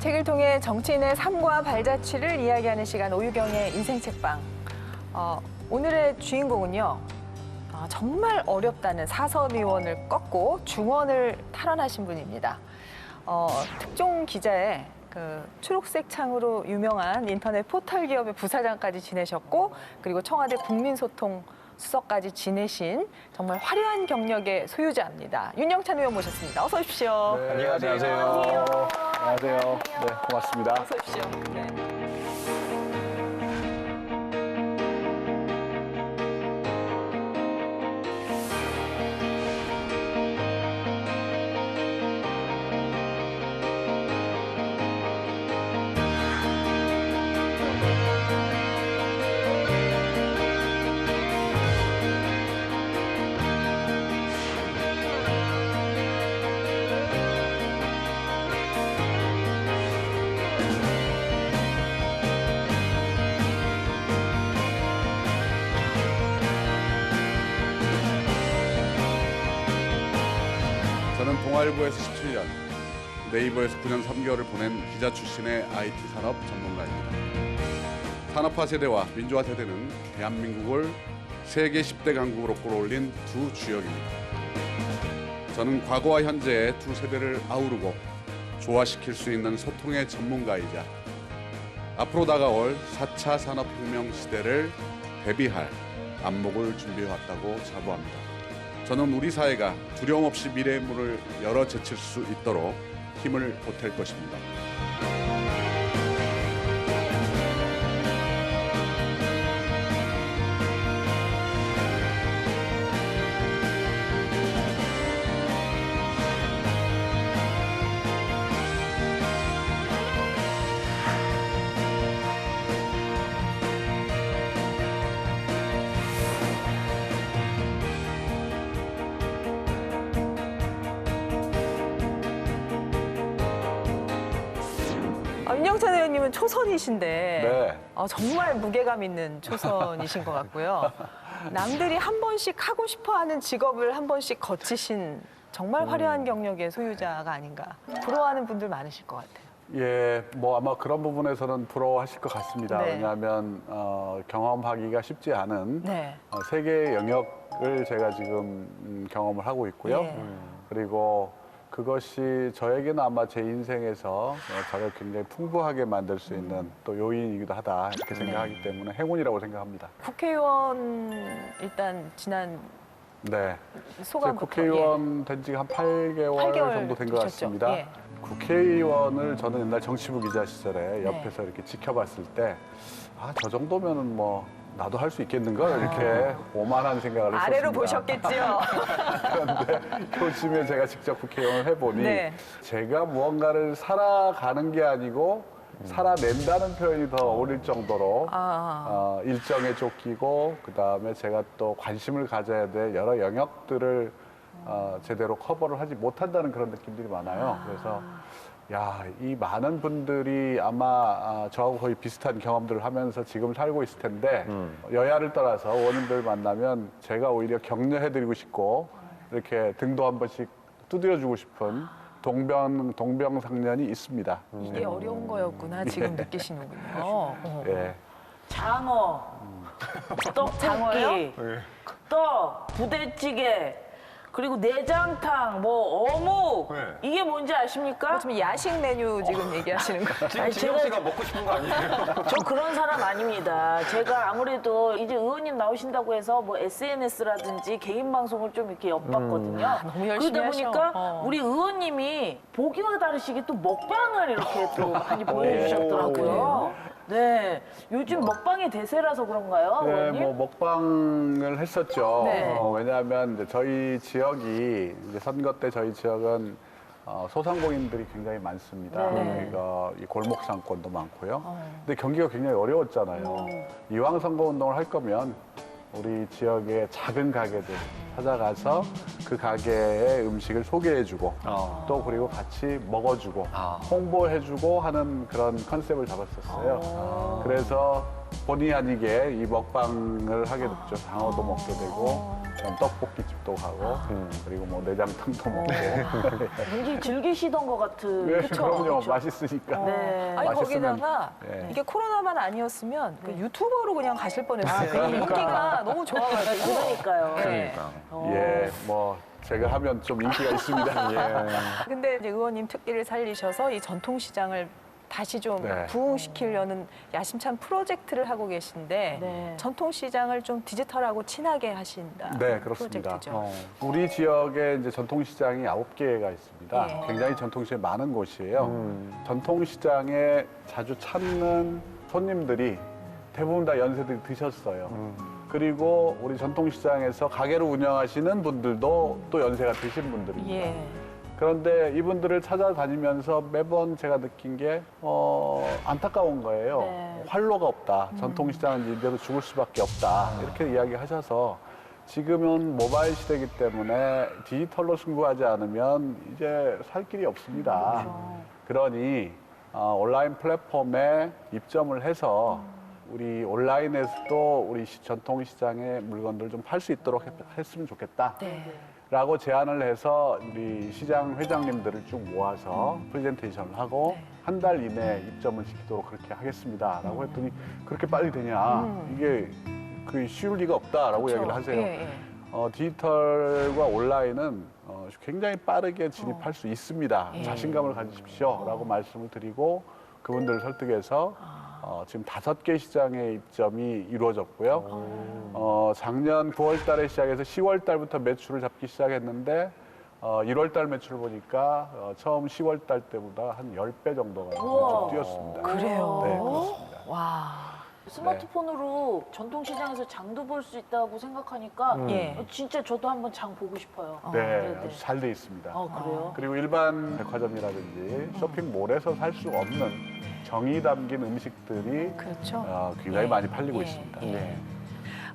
책을 통해 정치인의 삶과 발자취를 이야기하는 시간 오유경의 인생책방. 오늘의 주인공은요. 정말 어렵다는 사서미원을 꺾고 중원을 탈환하신 분입니다. 특종 기자의 초록색 창으로 유명한 인터넷 포털 기업의 부사장까지 지내셨고, 그리고 청와대 국민소통 수석까지 지내신 정말 화려한 경력의 소유자입니다. 윤영찬 의원 모셨습니다. 어서 오십시오. 네, 안녕하세요. 안녕하세요. 네, 고맙습니다. 어서 오십시오. 네. 저는 동아일보에서 17년, 네이버에서 9년 3개월을 보낸 기자 출신의 IT 산업 전문가입니다. 산업화 세대와 민주화 세대는 대한민국을 세계 10대 강국으로 끌어올린 두 주역입니다. 저는 과거와 현재의 두 세대를 아우르고 조화시킬 수 있는 소통의 전문가이자 앞으로 다가올 4차 산업혁명 시대를 대비할 안목을 준비해왔다고 자부합니다. 저는 우리 사회가 두려움 없이 미래의 문을 열어 제칠 수 있도록 힘을 보탤 것입니다. 윤영찬 의원님은 초선이신데 네. 정말 무게감 있는 초선이신 것 같고요. 남들이 한 번씩 하고 싶어하는 직업을 한 번씩 거치신 정말 화려한 경력의 소유자가 아닌가. 부러워하는 분들 많으실 것 같아요. 예, 뭐 아마 그런 부분에서는 부러워하실 것 같습니다. 네. 왜냐하면 경험하기가 쉽지 않은 네. 세계의 영역을 제가 지금 경험을 하고 있고요. 예. 그리고 그것이 저에게는 아마 제 인생에서 저를 굉장히 풍부하게 만들 수 있는 또 요인이기도 하다 이렇게 생각하기 때문에 행운이라고 생각합니다. 국회의원 일단 지난 네. 소감부터. 국회의원 된 지가 한 8개월 8개월 정도 된 것 되셨죠? 같습니다. 예. 국회의원을 저는 옛날 정치부 기자 시절에 옆에서 이렇게 지켜봤을 때 저 정도면은 뭐 나도 할 수 있겠는가 이렇게 오만한 생각을 했었습니다. 아래로 보셨겠지요. 그런데 요즘에 제가 직접 국회의원을 해보니 네. 제가 무언가를 살아가는 게 아니고 살아낸다는 표현이 더 어울릴 정도로 일정에 쫓기고 그다음에 제가 또 관심을 가져야 될 여러 영역들을 제대로 커버를 하지 못한다는 그런 느낌들이 많아요. 그래서 이 많은 분들이 아마 저하고 거의 비슷한 경험들을 하면서 지금 살고 있을 텐데 여야를 떠나서 의원님들 만나면 제가 오히려 격려해드리고 싶고 이렇게 등도 한 번씩 두드려주고 싶은 동병상련이 있습니다. 이게 어려운 거였구나 지금 느끼시는군요. 예. 장어, 떡볶이, 또 부대찌개, 그리고 내장탕, 뭐 어묵 이게 뭔지 아십니까? 지금 야식 메뉴 지금 얘기하시는 거예요? 아니, 진영 씨가 먹고 싶은 거 아니에요? 저 그런 사람 아닙니다. 제가 아무래도 이제 의원님 나오신다고 해서 뭐 SNS라든지 개인 방송을 좀 이렇게 엿봤거든요. 너무 열심히 그러다 하셔. 보니까 우리 의원님이 보기와 다르시게 또 먹방을 이렇게 또 많이 보여주셨더라고요. 네, 요즘 먹방의 대세라서 그런가요, 네, 의원님? 뭐 먹방을 했었죠. 네. 왜냐하면 이제 저희 지역이 이제 선거 때 저희 지역은 소상공인들이 굉장히 많습니다. 네. 그러니까 이 골목 상권도 많고요. 근데 경기가 굉장히 어려웠잖아요. 이왕 선거 운동을 할 거면 우리 지역의 작은 가게들 찾아가서 그 가게의 음식을 소개해주고 또 그리고 같이 먹어주고 홍보해주고 하는 그런 컨셉을 잡았었어요. 그래서 본의 아니게 이 먹방을 하게 됐죠. 장어도 먹게 되고 그럼 떡볶이집도 가고 그리고 뭐 내장탕도 먹고. 굉장히 즐기시던 것 같은. 네, 그쵸, 그럼요. 그쵸. 맛있으니까. 네. 아니 맛있으면- 거기다가 네. 이게 코로나만 아니었으면 그 유튜버로 그냥 가실 뻔했어요. 아, 그러니까. 인기가 너무 좋아가지고. 그러니까요. 네. 예, 뭐 제가 하면 좀 인기가 있습니다. 예. 근데 이제 의원님 특기를 살리셔서 이 전통시장을 다시 좀 네. 부흥시키려는 야심찬 프로젝트를 하고 계신데 네. 전통시장을 좀 디지털하고 친하게 하신다. 네, 그렇습니다. 프로젝트죠. 우리 지역에 이제 전통시장이 9개가 있습니다. 예. 굉장히 전통시장이 많은 곳이에요. 전통시장에 자주 찾는 손님들이 대부분 다 연세들이 드셨어요. 그리고 우리 전통시장에서 가게를 운영하시는 분들도 또 연세가 드신 분들입니다. 예. 그런데 이분들을 찾아다니면서 매번 제가 느낀 게 안타까운 거예요. 네. 활로가 없다. 전통시장은 이대로 죽을 수밖에 없다. 이렇게 이야기하셔서 지금은 모바일 시대이기 때문에 디지털로 승부하지 않으면 이제 살 길이 없습니다. 그러니 온라인 플랫폼에 입점을 해서 우리 온라인에서도 우리 전통시장의 물건들을 좀 팔 수 있도록 했으면 좋겠다. 네. 라고 제안을 해서 우리 시장 회장님들을 쭉 모아서 프레젠테이션을 하고 한 달 이내에 입점을 시키도록 그렇게 하겠습니다. 라고 했더니 그렇게 빨리 되냐. 이게 그 쉬울 리가 없다라고 그렇죠. 얘기를 하세요. 예, 예. 디지털과 온라인은 굉장히 빠르게 진입할 수 있습니다. 예. 자신감을 가지십시오. 라고 말씀을 드리고 그분들을 설득해서 지금 5개 시장의 입점이 이루어졌고요. 작년 9월 달에 시작해서 10월 달부터 매출을 잡기 시작했는데 1월 달 매출 보니까 처음 10월 달 때보다 한 10배 정도가 우와. 뛰었습니다. 그래요? 네, 그렇습니다. 와. 스마트폰으로 전통시장에서 장도 볼 수 있다고 생각하니까 예. 진짜 저도 한번 장 보고 싶어요. 네, 네. 아주 잘 돼 있습니다. 그래요? 그리고 일반 백화점이라든지 쇼핑몰에서 살 수 없는 정이 담긴 음식들이 그렇죠. 굉장히 예. 많이 팔리고 예. 있습니다. 예.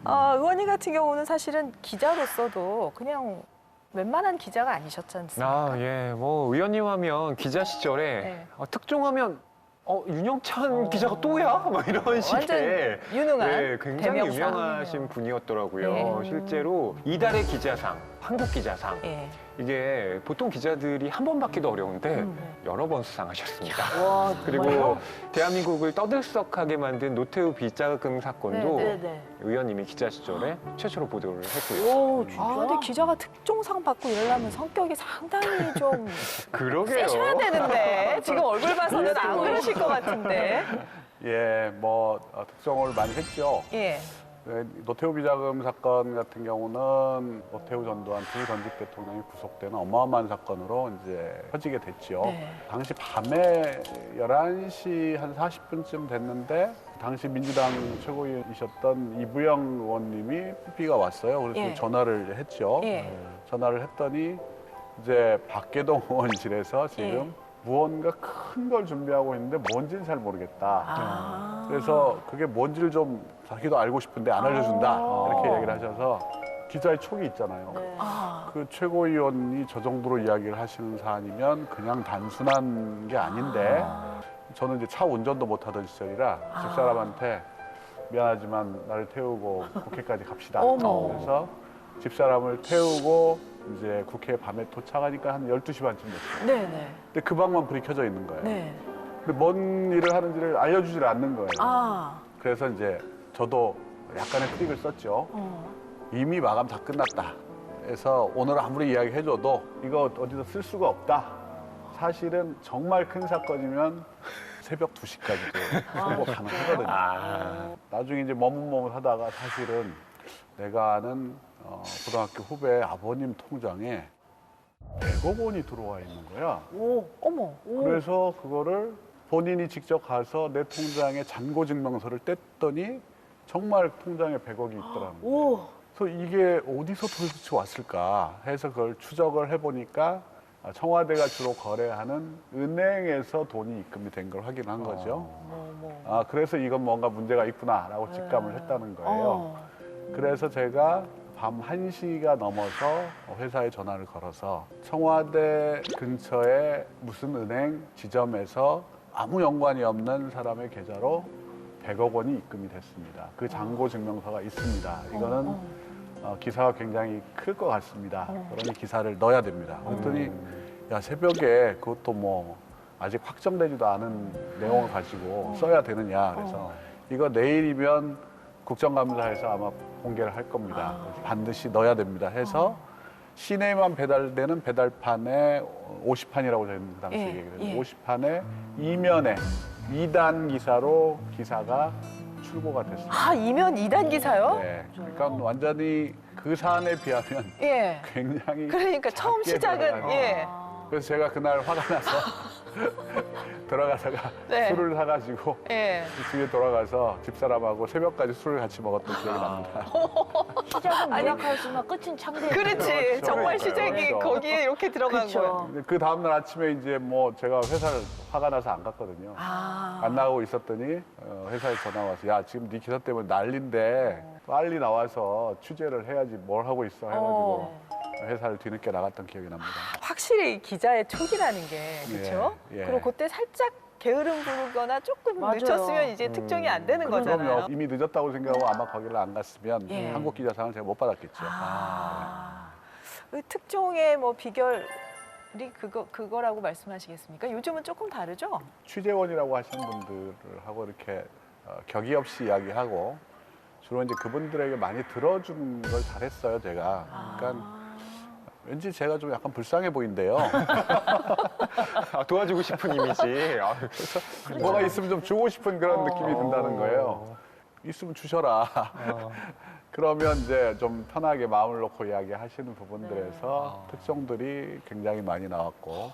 의원님 같은 경우는 사실은 기자로서도 그냥 웬만한 기자가 아니셨지 않습니까? 아, 예. 뭐 의원님 하면 기자 시절에 네. 특종하면 윤영찬 기자가 또야? 막 이런 식의 완전 유능한 네, 굉장히 대명사. 유명하신 분이었더라고요. 네. 실제로 이달의 기자상, 한국 기자상 예. 이게 보통 기자들이 한 번 받기도 어려운데 여러 번 수상하셨습니다. 와, 그리고 정말요? 대한민국을 떠들썩하게 만든 노태우 비자금 사건도 네네. 의원님이 기자 시절에 최초로 보도를 했고요. 오, 진짜? 근데 기자가 특종상 받고 이러려면 성격이 상당히 좀 그러게요. 세셔야 되는데 지금 얼굴 봐서는 안 그러실 것 같은데. 예, 뭐 특종을 많이 했죠. 예. 네, 노태우 비자금 사건 같은 경우는 노태우 전두환 두 전직 대통령이 구속되는 어마어마한 사건으로 이제 퍼지게 됐죠. 네. 당시 밤에 11시 한 40분쯤 됐는데 당시 민주당 최고위이셨던 이부영 의원님이 PP가 왔어요. 그래서 예. 전화를 했죠. 예. 전화를 했더니 이제 박계동 의원실에서 지금 무언가 큰 걸 준비하고 있는데 뭔지는 잘 모르겠다. 아. 그래서 그게 뭔지를 좀 자기도 알고 싶은데 안 알려준다. 이렇게 얘기를 하셔서 기자의 촉이 있잖아요. 네. 아. 그 최고위원이 저 정도로 이야기를 하시는 사안이면 그냥 단순한 게 아닌데 저는 이제 차 운전도 못 하던 시절이라 집사람한테 미안하지만 나를 태우고 국회까지 갑시다. 어머. 그래서 집사람을 태우고 이제 국회 밤에 도착하니까 한 12시 반쯤 됐어요. 네네. 근데 그 방만 불이 켜져 있는 거예요. 네. 근데 뭔 일을 하는지를 알려주질 않는 거예요. 아. 그래서 이제 저도 약간의 트릭을 썼죠. 이미 마감 다 끝났다. 그래서 오늘 아무리 이야기해줘도 이거 어디서 쓸 수가 없다. 사실은 정말 큰 사건이면 새벽 2시까지도 송고 가능하거든요. 나중에 이제 머뭇머뭇하다가 사실은 내가 아는 고등학교 후배 아버님 통장에 100억 원이 들어와 있는 거야. 오, 어머. 그래서 그거를 본인이 직접 가서 내 통장에 잔고증명서를 뗐더니 정말 통장에 100억이 있더라고요. 오. 그래서 이게 어디서 도대체 왔을까 해서 그걸 추적을 해보니까 청와대가 주로 거래하는 은행에서 돈이 입금이 된 걸 확인한 거죠. 그래서 이건 뭔가 문제가 있구나라고 직감을 했다는 거예요. 그래서 제가 밤 1시가 넘어서 회사에 전화를 걸어서 청와대 근처에 무슨 은행 지점에서 아무 연관이 없는 사람의 계좌로 100억 원이 입금이 됐습니다. 그 잔고 증명서가 있습니다. 이거는 기사가 굉장히 클 것 같습니다. 그러니 기사를 넣어야 됩니다. 그랬더니 야 새벽에 그것도 뭐 아직 확정되지도 않은 내용을 가지고 써야 되느냐. 그래서 이거 내일이면 국정감사에서 아마 공개를 할 겁니다. 반드시 넣어야 됩니다. 해서 시내에만 배달되는 배달판에 50판이라고 저희는 당시 예, 얘기를 예. 했는데 50판에 이면에 2단 기사로 기사가 출고가 됐습니다. 아, 이면 2단 기사요? 네, 그러니까 완전히 그 사안에 비하면 예. 굉장히 그러니까 처음 작게 시작은 들어가요. 예. 그래서 제가 그날 화가 나서 들어가다가 네. 술을 사가지고 예. 집에 돌아가서 집사람하고 새벽까지 술을 같이 먹었던 기억이 납니다. 시작은 무락하였으나 끝은 창대. 그렇지. 정말 그러니까요. 시작이 그렇죠. 거기에 이렇게 들어간 그렇죠. 거예요. 근데 그 다음날 아침에 이제 뭐 제가 회사를 화가 나서 안 갔거든요. 아. 안 나가고 있었더니 회사에 전화 와서 야 지금 네 기사 때문에 난린데 빨리 나와서 취재를 해야지 뭘 하고 있어 해가지고 회사를 뒤늦게 나갔던 기억이 납니다. 확실히 기자의 촉이라는 게 그렇죠. 예, 예. 그리고 그때 살짝 게으름 부르거나 조금 맞아요. 늦췄으면 이제 특종이 안 되는 거잖아요. 그럼요. 이미 늦었다고 생각하고 아마 거기를 안 갔으면 예. 한국 기자상을 제가 못 받았겠죠. 그 특종의 뭐 비결이 그거라고 말씀하시겠습니까? 요즘은 조금 다르죠? 취재원이라고 하시는 분들하고 이렇게 격의 없이 이야기하고 주로 이제 그분들에게 많이 들어주는 걸 잘했어요, 제가. 그러니까 왠지 제가 좀 약간 불쌍해 보인대요. 도와주고 싶은 이미지. 뭐가 있으면 좀 주고 싶은 그런 느낌이 든다는 거예요. 있으면 주셔라. 그러면 이제 좀 편하게 마음을 놓고 이야기하시는 부분들에서 특종들이 굉장히 많이 나왔고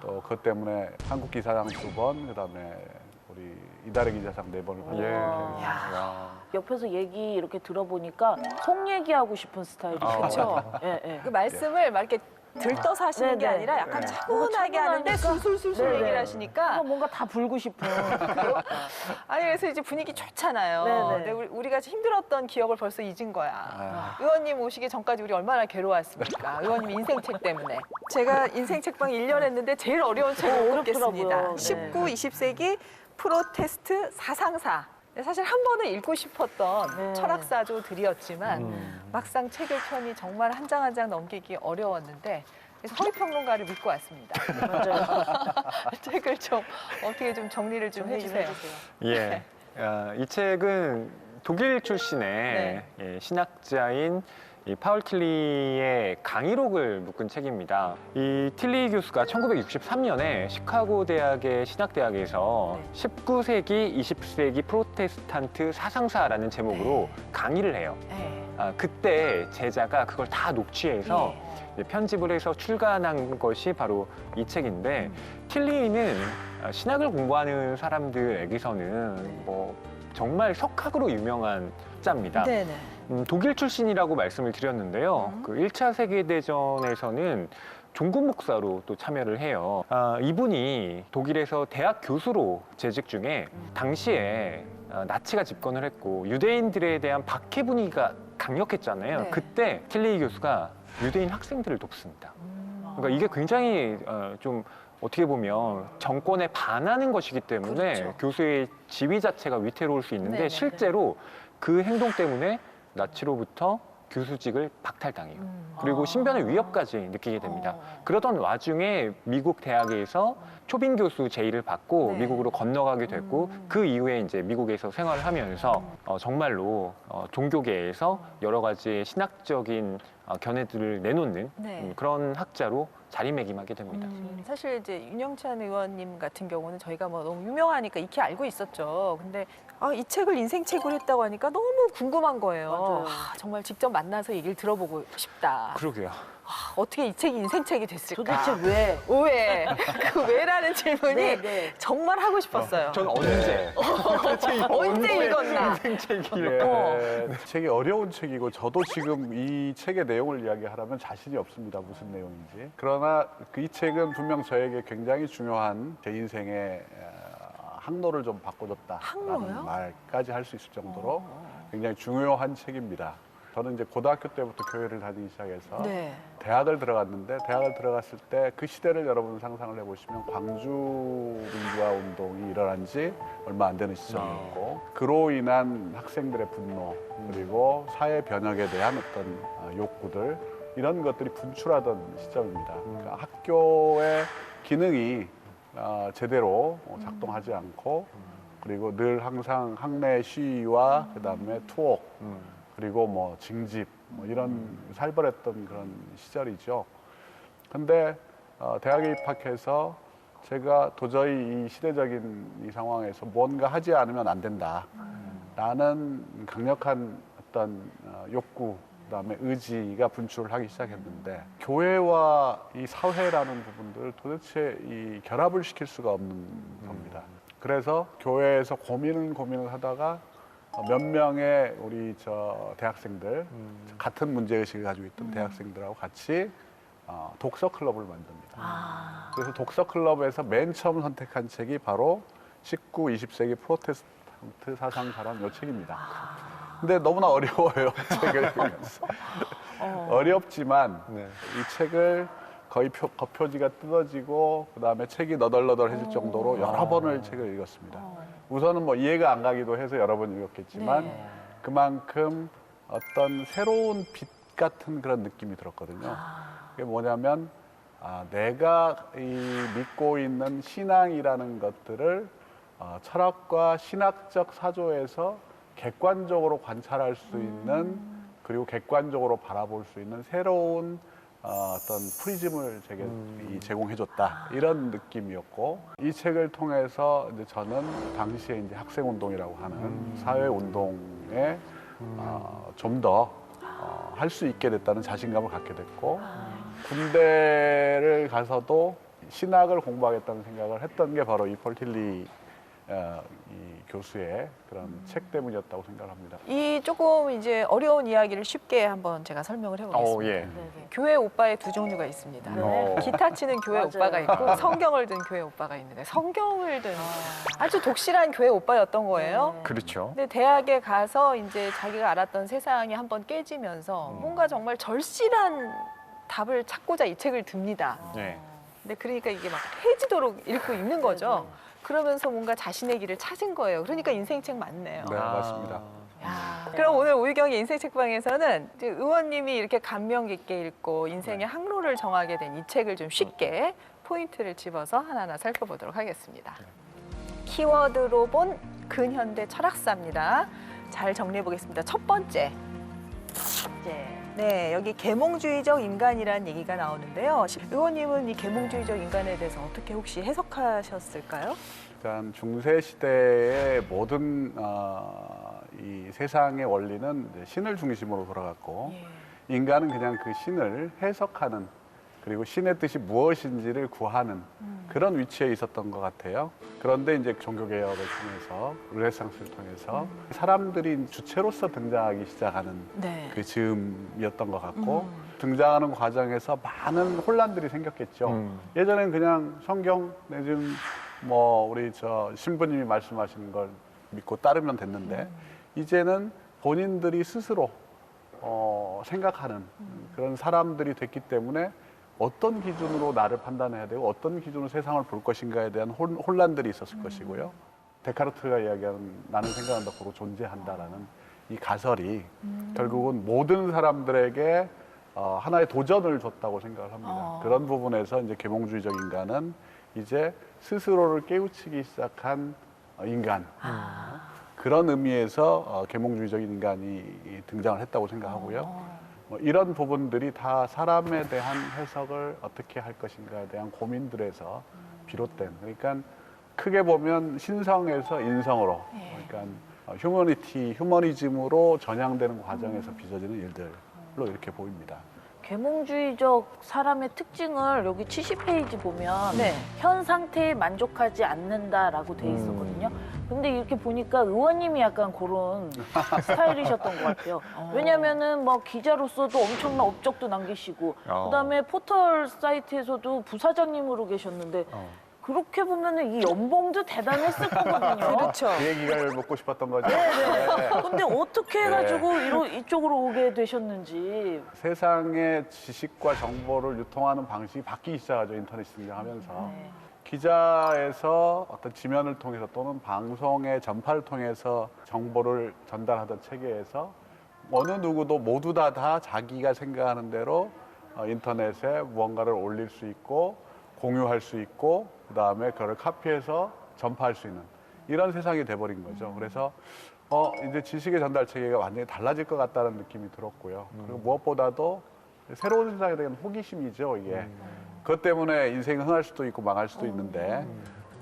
또 그것 때문에 한국 기사상 2번, 그다음에 우리 이달의 기자상 4번을 받았어요. 예. 옆에서 얘기 이렇게 들어보니까 속 얘기하고 싶은 스타일이죠. 그렇죠. 예, 예. 그 말씀을 막 이렇게 들떠서 하시는 게 네네. 아니라 약간 네. 차분하게 하는데 차분하니까. 술술술술 네네. 얘기를 하시니까 뭔가 다 불고 싶은. 아니 그래서 이제 분위기 좋잖아요. 네네. 근데 우리가 힘들었던 기억을 벌써 잊은 거야. 아. 의원님 오시기 전까지 우리 얼마나 괴로웠습니까? 의원님 인생책 때문에. 제가 인생책방 1년 했는데 제일 어려운 책을 뽑겠습니다. 어렵더라고요. 네. 19, 20세기 프로테스트 사상사. 사실 한 번은 읽고 싶었던 네. 철학사조들이었지만 막상 책을 펴니 정말 한 장 한 장 넘기기 어려웠는데 그래서 허위평론가를 믿고 왔습니다. 맞아요. 책을 좀 어떻게 좀 정리를 좀 해주세요. 예. 이 책은 독일 출신의 예, 신학자인 이 파울 틸리의 강의록을 묶은 책입니다. 이 틸리 교수가 1963년에 시카고 대학의 신학대학에서 19세기, 20세기 프로테스탄트 사상사라는 제목으로 강의를 해요. 네. 그때 제자가 그걸 다 녹취해서 예. 이제 편집을 해서 출간한 것이 바로 이 책인데 틸리는 신학을 공부하는 사람들에게서는 뭐 정말 석학으로 유명한 자입니다. 네네. 독일 출신이라고 말씀을 드렸는데요. 그 1차 세계대전에서는 종군 목사로 또 참여를 해요. 이분이 독일에서 대학 교수로 재직 중에 당시에 나치가 집권을 했고 유대인들에 대한 박해 분위기가 강력했잖아요. 네. 그때 틸리 교수가 유대인 학생들을 돕습니다. 그러니까 이게 굉장히 좀 어떻게 보면 정권에 반하는 것이기 때문에 그렇죠. 교수의 지위 자체가 위태로울 수 있는데 네네네. 실제로 그 행동 때문에 나치로부터 교수직을 박탈당해요. 그리고 신변의 위협까지 느끼게 됩니다. 그러던 와중에 미국 대학에서 초빙 교수 제의를 받고 네. 미국으로 건너가게 됐고 그 이후에 이제 미국에서 생활을 하면서 정말로 종교계에서 여러 가지 신학적인 견해들을 내놓는 네. 그런 학자로 자리매김하게 됩니다. 사실 이제 윤영찬 의원님 같은 경우는 저희가 뭐 너무 유명하니까 익히 알고 있었죠. 근데 이 책을 인생책으로 했다고 하니까 너무 궁금한 거예요. 맞아요. 정말 직접 만나서 얘기를 들어보고 싶다. 그러게요. 어떻게 이 책이 인생책이 됐을까? 도대체 왜? 왜? 그 왜라는 질문이 네, 네. 정말 하고 싶었어요. 전 언제? 언제 읽었나? 인생책을. 예, 책이 어려운 책이고 저도 지금 이 책의 내용을 이야기하라면 자신이 없습니다. 무슨 내용인지. 그러나 이 책은 분명 저에게 굉장히 중요한 제 인생의 항로를 좀 항로요? 바꿔줬다라는 말까지 할 수 있을 정도로 굉장히 중요한 책입니다. 저는 이제 고등학교 때부터 교회를 다니기 시작해서 네. 대학을 들어갔는데 대학을 들어갔을 때 그 시대를 여러분 상상을 해보시면 광주 민주화 운동이 일어난 지 얼마 안 되는 시점이었고 그로 인한 학생들의 분노 그리고 사회 변혁에 대한 어떤 욕구들 이런 것들이 분출하던 시점입니다. 그러니까 학교의 기능이 제대로 작동하지 않고 그리고 늘 항상 학내 시위와 그다음에 투옥 그리고 뭐 징집 뭐 이런 살벌했던 그런 시절이죠. 근데 대학에 입학해서 제가 도저히 이 시대적인 이 상황에서 뭔가 하지 않으면 안 된다라는 강력한 어떤 욕구 그다음에 의지가 분출을 하기 시작했는데 교회와 이 사회라는 부분들을 도대체 이 결합을 시킬 수가 없는 겁니다. 그래서 교회에서 고민을 하다가 몇 명의 우리 대학생들 같은 문제의식을 가지고 있던 대학생들하고 같이 독서 클럽을 만듭니다. 그래서 독서 클럽에서 맨 처음 선택한 책이 바로 19, 20세기 프로테스탄트 사상 사람 요 책입니다. 근데 너무나 어려워요, 책을 읽으면서. 어렵지만 이 책을 거의 겉표지가 뜯어지고 그다음에 책이 너덜너덜해질 정도로 여러 번을 책을 읽었습니다. 우선은 뭐 이해가 안 가기도 해서 여러 번 읽었겠지만 그만큼 어떤 새로운 빛 같은 그런 느낌이 들었거든요. 그게 뭐냐면 내가 이 믿고 있는 신앙이라는 것들을 철학과 신학적 사조에서 객관적으로 관찰할 수 있는 그리고 객관적으로 바라볼 수 있는 새로운 어떤 프리즘을 제게 제공해줬다 이런 느낌이었고 이 책을 통해서 이제 저는 당시에 이제 학생 운동이라고 하는 사회 운동에 좀 더 할 수 있게 됐다는 자신감을 갖게 됐고 군대를 가서도 신학을 공부하겠다는 생각을 했던 게 바로 이 폴 틸리 이 교수의 그런 책 때문이었다고 생각합니다. 이 조금 이제 어려운 이야기를 쉽게 한번 제가 설명을 해보겠습니다. 예. 교회 오빠의 두 종류가 있습니다. 기타 치는 교회 맞아요. 오빠가 있고 성경을 든 교회 오빠가 있는데 성경을 든 아주 독실한 교회 오빠였던 거예요. 그렇죠. 근데 대학에 가서 이제 자기가 알았던 세상이 한번 깨지면서 뭔가 정말 절실한 답을 찾고자 이 책을 듭니다. 네. 근데 그러니까 이게 막 해지도록 읽고 있는 거죠. 그러면서 뭔가 자신의 길을 찾은 거예요. 그러니까 인생책 맞네요. 네, 맞습니다. 야, 그럼 오늘 오유경의 인생 책방에서는 이제 의원님이 이렇게 감명 깊게 읽고 인생의 항로를 정하게 된 이 책을 좀 쉽게 포인트를 집어서 하나하나 살펴보도록 하겠습니다. 키워드로 본 근현대 철학사입니다. 잘 정리해 보겠습니다. 첫 번째. 네, 여기 계몽주의적 인간이라는 얘기가 나오는데요. 의원님은 이 계몽주의적 인간에 대해서 어떻게 혹시 해석하셨을까요? 일단 중세 시대의 모든 이 세상의 원리는 이제 신을 중심으로 돌아갔고 인간은 그냥 그 신을 해석하는 그리고 신의 뜻이 무엇인지를 구하는 그런 위치에 있었던 것 같아요. 그런데 이제 종교개혁을 통해서 르네상스를 통해서 사람들이 주체로서 등장하기 시작하는 네. 그 즈음이었던 것 같고 등장하는 과정에서 많은 혼란들이 생겼겠죠. 예전엔 그냥 성경 내지는 뭐 우리 신부님이 말씀하시는 걸 믿고 따르면 됐는데 이제는 본인들이 스스로 생각하는 그런 사람들이 됐기 때문에 어떤 기준으로 나를 판단해야 되고 어떤 기준으로 세상을 볼 것인가에 대한 혼란들이 있었을 것이고요. 데카르트가 이야기하는 나는 생각은 덕후로 존재한다라는 이 가설이 결국은 모든 사람들에게 하나의 도전을 줬다고 생각을 합니다. 그런 부분에서 이제 계몽주의적 인간은 이제 스스로를 깨우치기 시작한 인간 그런 의미에서 계몽주의적인 인간이 등장을 했다고 생각하고요. 이런 부분들이 다 사람에 대한 해석을 어떻게 할 것인가에 대한 고민들에서 비롯된 그러니까 크게 보면 신성에서 인성으로 그러니까 휴머니즘으로 전향되는 과정에서 빚어지는 일들로 이렇게 보입니다. 계몽주의적 사람의 특징을 여기 70페이지 보면 현 상태에 만족하지 않는다라고 돼 있었거든요. 근데 이렇게 보니까 의원님이 약간 그런 스타일이셨던 것 같아요. 왜냐면은 뭐 기자로서도 엄청난 업적도 남기시고 그다음에 포털 사이트에서도 부사장님으로 계셨는데 그렇게 보면은 이 연봉도 대단했을 거거든요. 그렇죠. 그 얘기를 묻고 싶었던 거죠. 네네. 네. 근데 어떻게 해가지고 이쪽으로 오게 되셨는지. 세상의 지식과 정보를 유통하는 방식이 바뀌기 시작하죠. 인터넷이 등장하면서. 네. 기자에서 어떤 지면을 통해서 또는 방송의 전파를 통해서 정보를 전달하던 체계에서 어느 누구도 모두 다 자기가 생각하는 대로 인터넷에 무언가를 올릴 수 있고 공유할 수 있고 그다음에 그걸 카피해서 전파할 수 있는 이런 세상이 돼버린 거죠. 그래서 이제 지식의 전달 체계가 완전히 달라질 것 같다는 느낌이 들었고요. 그리고 무엇보다도 새로운 세상에 대한 호기심이죠, 이게. 그것 때문에 인생이 흥할 수도 있고 망할 수도 있는데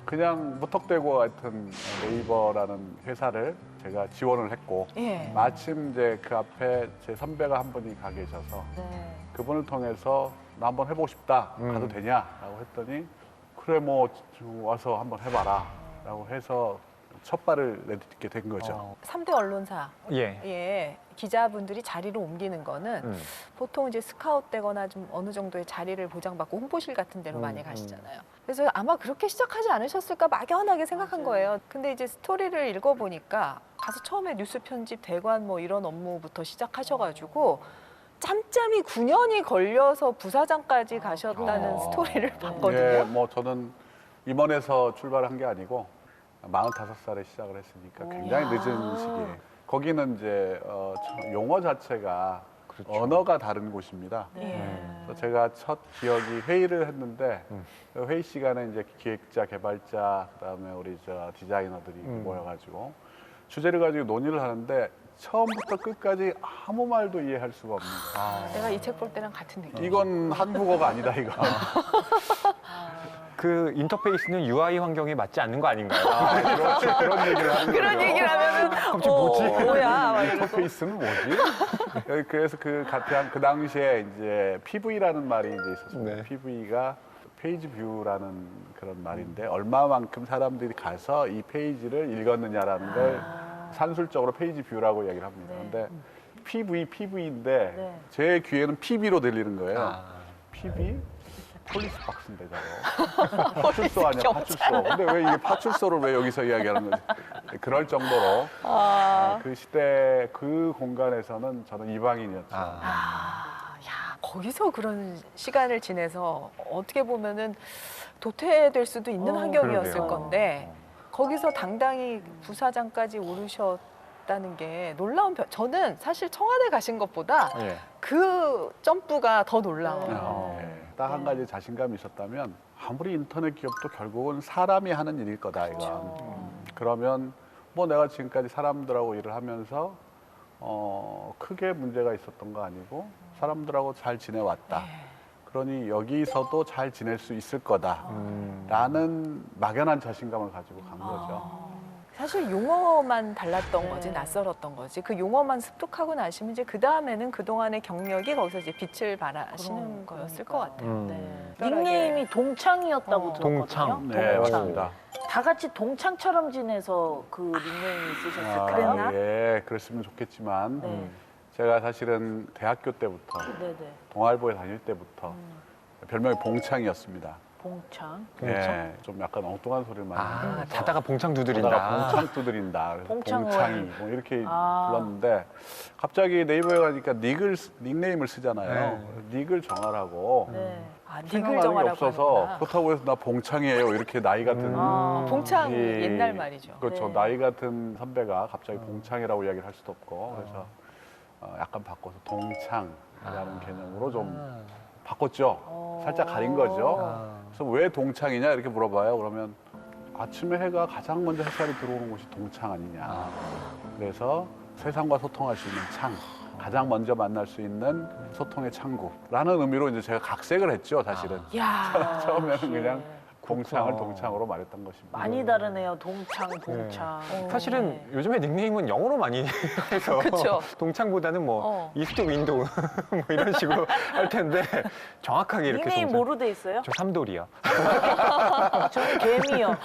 그냥 무턱대고 하여튼 네이버라는 회사를 제가 지원을 했고 예. 마침 이제 그 앞에 제 선배가 한 분이 가 계셔서 네. 그분을 통해서 나 한번 해보고 싶다 가도 되냐라고 했더니 그래 뭐 와서 한번 해봐라 라고 해서 첫 발을 내딛게 된 거죠. 3대 언론사 예. 예, 기자분들이 자리를 옮기는 거는 보통 이제 스카웃 되거나 좀 어느 정도의 자리를 보장받고 홍보실 같은 데로 많이 가시잖아요. 그래서 아마 그렇게 시작하지 않으셨을까 막연하게 생각한 거예요. 근데 이제 스토리를 읽어보니까 가서 처음에 뉴스 편집, 대관 뭐 이런 업무부터 시작하셔가지고 짬짬이 9년이 걸려서 부사장까지 가셨다는 스토리를 봤거든요. 예, 뭐 저는 임원에서 출발한 게 아니고 45살에 시작을 했으니까 굉장히 늦은 시기에 거기는 이제 용어 자체가 언어가 다른 곳입니다. 그래서 제가 첫 기억이 회의를 했는데 그 회의 시간에 이제 기획자, 개발자, 그다음에 우리 저 디자이너들이 모여가지고 주제를 가지고 논의를 하는데 처음부터 끝까지 아무 말도 이해할 수가 없는 거예요. 내가 이 책 볼 때랑 같은 느낌. 이건 한국어가 아니다 이거. 그 인터페이스는 UI 환경에 맞지 않는 거 아닌가요? 그렇죠. 그런 얘기를 하는 그런 거죠. 얘기를 하면은 갑자기 뭐지? 뭐야? 막 이러면서. 인터페이스는 뭐지? 그래서 그 당시에 이제 PV라는 말이 이제 있었습니다. 네. PV가 페이지 뷰라는 그런 말인데 얼마만큼 사람들이 가서 이 페이지를 읽었느냐라는 걸 산술적으로 페이지 뷰라고 이야기를 합니다. 근데 PV인데 네. 제 귀에는 PB로 들리는 거예요. 아. PB? 폴리스 박스인데 저거. 파출소 아니야, 파출소. 근데 왜 이게 파출소를 왜 여기서 이야기하는 거지? 그럴 정도로 그 시대 그 공간에서는 저는 이방인이었죠. 야, 거기서 그런 시간을 지내서 어떻게 보면은 도태될 수도 있는 환경이었을 그러게요. 건데 거기서 당당히 부사장까지 오르셨다는 게 놀라운 저는 사실 청와대 가신 것보다 예. 그 점프가 더 놀라워요. 딱 한 가지 자신감이 있었다면 아무리 인터넷 기업도 결국은 사람이 하는 일일 거다 이거. 그러면 뭐 내가 지금까지 사람들하고 일을 하면서 크게 문제가 있었던 거 아니고 사람들하고 잘 지내왔다. 그러니 여기서도 잘 지낼 수 있을 거다라는 막연한 자신감을 가지고 간 거죠. 사실 용어만 달랐던 거지 낯설었던 거지 그 용어만 습득하고 나시면 이제 그 다음에는 그 동안의 경력이 거기서 이제 빛을 발하시는 거였을 것 같아요. 네. 닉네임이 동창이었다고 들었거든요. 동창. 네, 맞습니다. 다 같이 동창처럼 지내서 그 닉네임이 쓰셨을까요? 그랬나? 예, 그랬으면 좋겠지만 네. 제가 사실은 대학교 때부터 네네. 동아일보에 다닐 때부터 별명이 봉창이었습니다. 봉창. 예, 좀 약간 엉뚱한 소리를 많이 아, 자다가 봉창 그러다가 두드린다. 봉창 두드린다. 그래서 봉창 봉창이 의원. 뭐 이렇게 아. 불렀는데 갑자기 네이버에 가니까 닉네임을 쓰잖아요. 닉을 정하라고. 네. 아, 닉을 생각나는 게 정하라고 없어서 하는구나. 그렇다고 해서 나 봉창이에요. 이렇게 나이 같은 봉창 이- 옛날 말이죠. 그렇죠. 네. 나이 같은 선배가 갑자기 봉창이라고 이야기를 할 수도 없고 그래서 약간 바꿔서 동창이라는 개념으로 좀 바꿨죠. 살짝 가린 거죠. 그래서 왜 동창이냐 이렇게 물어봐요. 그러면 아침에 해가 가장 먼저 햇살이 들어오는 곳이 동창 아니냐. 그래서 세상과 소통할 수 있는 창, 가장 먼저 만날 수 있는 소통의 창구라는 의미로 이제 제가 각색을 했죠, 사실은. 야, 처음에는 그냥 동창을 그렇구나. 동창으로 말했던 것입니다. 많이 다르네요. 동창, 봉창. 사실은 네. 요즘에 닉네임은 영어로 많이 해서 그쵸. 동창보다는 뭐 어. 이스트 윈도우 뭐 이런 식으로 할 텐데 정확하게 이렇게 닉네임 동창. 뭐로 돼 있어요? 저 삼돌이요. 저는 개미요.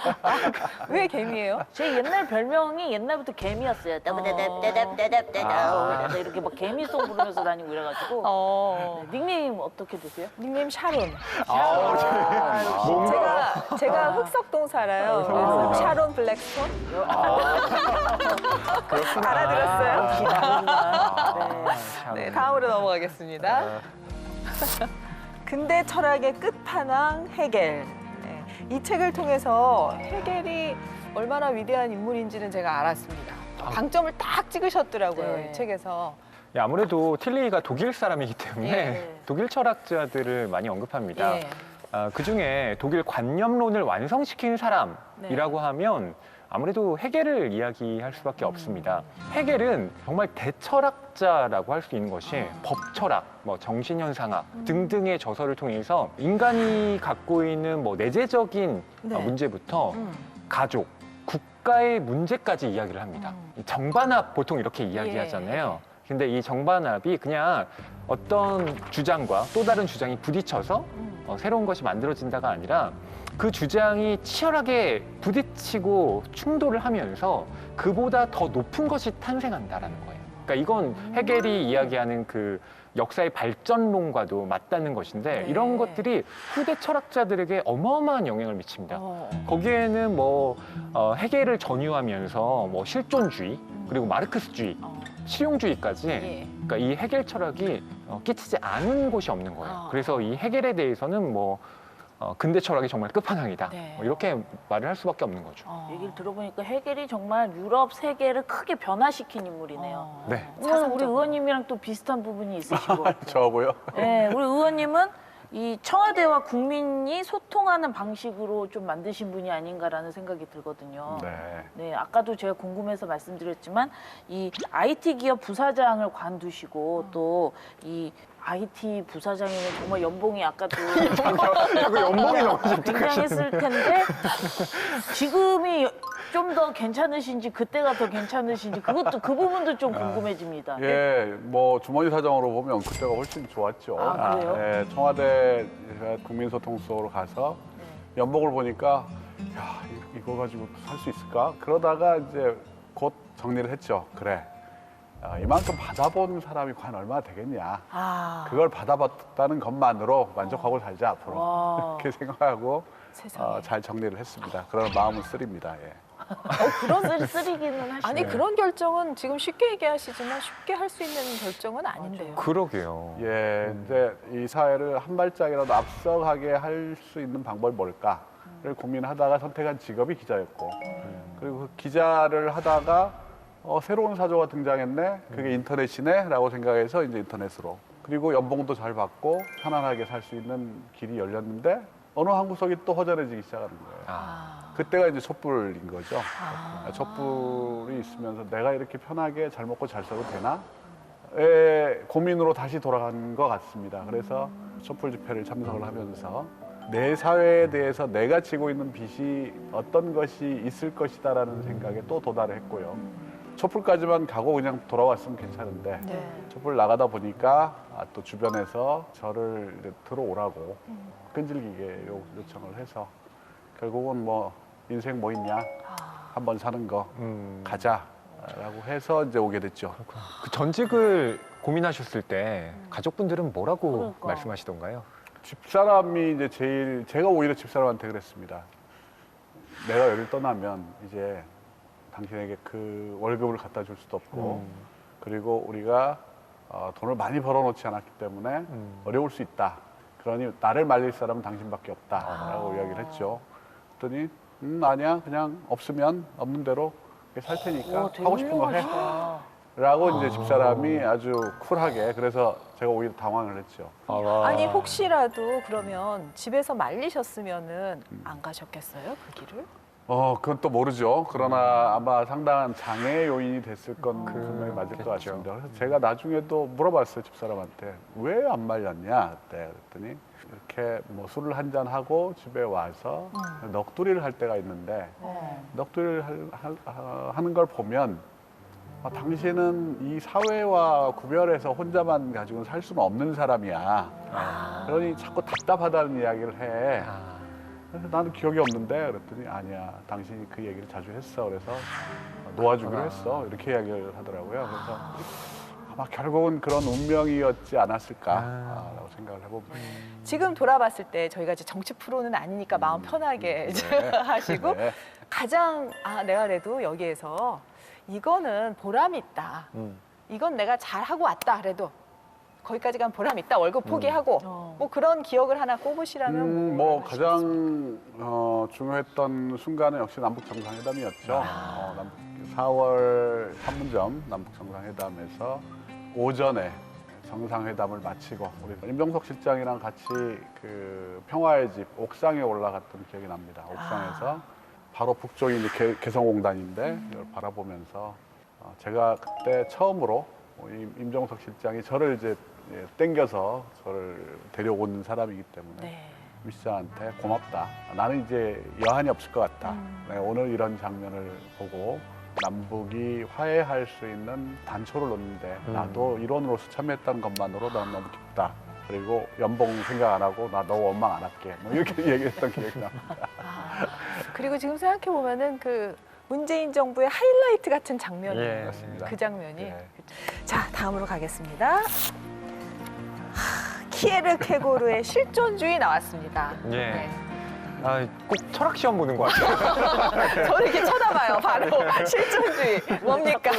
왜 개미예요? 제 옛날 별명이 옛날부터 개미였어요. 따다다다다다다다다 이렇게 막 개미송 부르면서 다니고 이래가지고. 어. 네, 닉네임 어떻게 되세요? 닉네임 샤론. 뭔가 제가 흑석동 살아요. 그래서 샤론 블랙스톤 그렇구나. 알아들었어요? 역시 다르구나. 네. 네, 다음으로 넘어가겠습니다. 근대 철학의 끝판왕 헤겔. 네, 이 책을 통해서 헤겔이 얼마나 위대한 인물인지는 제가 알았습니다. 방점을 딱 찍으셨더라고요, 네. 이 책에서. 예, 아무래도 틸리가 독일 사람이기 때문에 예. 독일 철학자들을 많이 언급합니다. 예. 그중에 독일 관념론을 완성시킨 사람이라고 하면 아무래도 헤겔을 이야기할 수밖에 없습니다. 헤겔은 정말 대철학자라고 할 수 있는 것이 법철학, 정신현상학 등등의 저서를 통해서 인간이 갖고 있는 내재적인 네. 문제부터 가족, 국가의 문제까지 이야기를 합니다. 정반합 보통 이렇게 이야기하잖아요. 근데 이 정반합이 그냥 어떤 주장과 또 다른 주장이 부딪혀서 새로운 것이 만들어진다가 아니라 그 주장이 치열하게 부딪히고 충돌을 하면서 그보다 더 높은 것이 탄생한다라는 거예요. 그러니까 이건 헤겔이 이야기하는 그 역사의 발전론과도 맞닿는 것인데 네. 이런 것들이 후대 철학자들에게 어마어마한 영향을 미칩니다. 거기에는 헤겔을 전유하면서 실존주의 그리고 마르크스주의, 실용주의까지 예. 그러니까 이 헤겔 철학이 끼치지 않은 곳이 없는 거예요. 그래서 이 헤겔에 대해서는 근대 철학이 정말 끝판왕이다. 네. 이렇게 말을 할 수밖에 없는 거죠. 얘기를 들어보니까 헤겔이 정말 유럽 세계를 크게 변화시킨 인물이네요. 네. 오늘 우리 의원님이랑 또 비슷한 부분이 있으신 것 같아요. 저하고요. 네, 우리 의원님은 이 청와대와 국민이 소통하는 방식으로 좀 만드신 분이 아닌가라는 생각이 들거든요. 네. 네, 아까도 제가 궁금해서 말씀드렸지만 이 IT 기업 부사장을 관두시고 또 이 IT 부사장이면 정말 연봉이 아까도 이거 연봉이 너무 굉장했을 텐데 지금이 좀 더 괜찮으신지 그때가 더 괜찮으신지 그것도 그 부분도 좀 궁금해집니다. 예, 주머니 사정으로 보면 그때가 훨씬 좋았죠. 아, 그래요? 예, 청와대 국민소통수석으로 가서 연봉을 보니까 야, 이거 가지고 살 수 있을까? 그러다가 이제 곧 정리를 했죠. 그래. 이만큼 받아본 사람이 과연 얼마나 되겠냐. 그걸 받아봤다는 것만으로 만족하고 살자 앞으로. 와. 이렇게 생각하고 세상에. 잘 정리를 했습니다. 그런 마음은 쓰립니다. 예. 그런 쓰리기는 하시네요. 아니 그런 결정은 지금 쉽게 얘기하시지만 쉽게 할 수 있는 결정은 아닌데요. 그러게요. 예, 이제 이 사회를 한 발짝이라도 앞서가게 할 수 있는 방법이 뭘까를 고민하다가 선택한 직업이 기자였고, 그리고 그 기자를 하다가 새로운 사조가 등장했네, 그게 인터넷이네라고 생각해서 이제 인터넷으로. 그리고 연봉도 잘 받고 편안하게 살 수 있는 길이 열렸는데 어느 한 구석이 또 허전해지기 시작하는 거예요. 그때가 이제 촛불인 거죠. 촛불이 있으면서 내가 이렇게 편하게 잘 먹고 잘 살아도 되나? 의 고민으로 다시 돌아간 것 같습니다. 그래서 촛불 집회를 참석을 하면서 내 사회에 대해서 내가 지고 있는 빚이 어떤 것이 있을 것이다라는 생각에 또 도달을 했고요. 촛불까지만 가고 그냥 돌아왔으면 괜찮은데 촛불 나가다 보니까 또 주변에서 저를 이제 들어오라고 끈질기게 요청을 해서 결국은 인생 뭐 있냐 한번 사는 거 가자라고 해서 이제 오게 됐죠. 그 전직을 고민하셨을 때 가족분들은 뭐라고 그러니까. 말씀하시던가요? 집사람이 이제 제가 오히려 집사람한테 그랬습니다. 내가 여기를 떠나면 이제 당신에게 그 월급을 갖다 줄 수도 없고 그리고 우리가 돈을 많이 벌어놓지 않았기 때문에 어려울 수 있다. 그러니 나를 말릴 사람은 당신밖에 없다라고 이야기를 했죠. 그랬더니 아니야 그냥 없으면 없는 대로 살 테니까 되게 하고 싶은 거 해. 훌륭하시다. 라고 이제 집사람이 아주 쿨하게 그래서 제가 오히려 당황을 했죠. 아니 혹시라도 그러면 집에서 말리셨으면은 안 가셨겠어요 그 길을? 그건 또 모르죠. 그러나 아마 상당한 장애 요인이 됐을 건 분명히 맞을 것 같습니다. 그래서 제가 나중에도 물어봤어요, 집사람한테. 왜 안 말렸냐? 그때 그랬더니 이렇게 술을 한잔 하고 집에 와서 넋두리를 할 때가 있는데 넋두리를 하는 걸 보면 당신은 이 사회와 구별해서 혼자만 가지고는 살 수는 없는 사람이야. 그러니 자꾸 답답하다는 이야기를 해. 그래서 나는 기억이 없는데 그랬더니 아니야 당신이 그 얘기를 자주 했어 그래서 놓아주기로 했어 이렇게 이야기를 하더라고요. 그래서 결국은 그런 운명이었지 않았을까라고 생각을 해봅니다. 지금 돌아봤을 때 저희가 이제 정치 프로는 아니니까 마음 편하게 이제 하시고 네. 가장 내가 그래도 여기에서 이거는 보람이 있다. 이건 내가 잘하고 왔다 그래도 거기까지 간 보람이 있다. 월급 포기하고 뭐 그런 기억을 하나 꼽으시라면 뭐 가장 중요했던 순간은 역시 남북 정상회담이었죠. 4월 판문점 남북 정상회담에서 오전에 정상회담을 마치고 우리 임종석 실장이랑 같이 그 평화의 집 옥상에 올라갔던 기억이 납니다. 옥상에서 바로 북쪽이 이제 개성공단인데 이걸 바라보면서 제가 그때 처음으로 임종석 실장이 저를 이제 땡겨서 저를 데려온 사람이기 때문에 네. 임 시장한테 고맙다. 나는 이제 여한이 없을 것 같다. 내가 오늘 이런 장면을 보고 남북이 화해할 수 있는 단초를 놓는데 나도 일원으로서 참여했다는 것만으로 난 너무 기쁘다. 그리고 연봉 생각 안 하고 나 너 원망 안 할게. 뭐 이렇게 얘기했던 기억이 납니다. 그리고 지금 생각해 보면은 그 문재인 정부의 하이라이트 같은 장면이에요. 예. 맞습니다. 그 장면이. 네. 자, 다음으로 가겠습니다. 키에르 케고르의 실존주의 나왔습니다. 예. 네. 꼭 철학 시험 보는 것 같아요. 저를 이렇게 쳐다봐요, 바로. 실존주의. 뭡니까?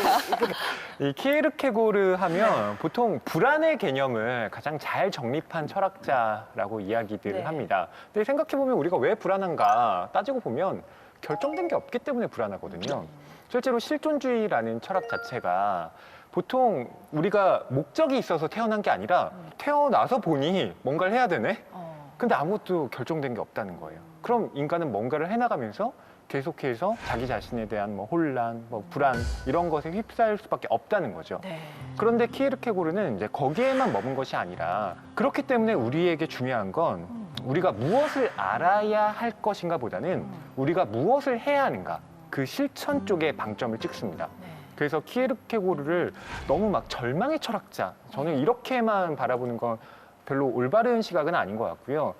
이 키에르케고르 하면 보통 불안의 개념을 가장 잘 정립한 철학자라고 이야기들을 네. 합니다. 근데 생각해보면 우리가 왜 불안한가 따지고 보면 결정된 게 없기 때문에 불안하거든요. 실제로 실존주의라는 철학 자체가 보통 우리가 목적이 있어서 태어난 게 아니라 태어나서 보니 뭔가를 해야 되네? 근데 아무것도 결정된 게 없다는 거예요. 그럼 인간은 뭔가를 해나가면서 계속해서 자기 자신에 대한 뭐 혼란, 뭐 불안 이런 것에 휩싸일 수밖에 없다는 거죠. 네. 그런데 키에르케고르는 이제 거기에만 머문 것이 아니라 그렇기 때문에 우리에게 중요한 건 우리가 무엇을 알아야 할 것인가 보다는 우리가 무엇을 해야 하는가 그 실천 쪽에 방점을 찍습니다. 그래서 키에르케고르를 너무 막 절망의 철학자, 저는 이렇게만 바라보는 건 별로 올바른 시각은 아닌 것 같고요.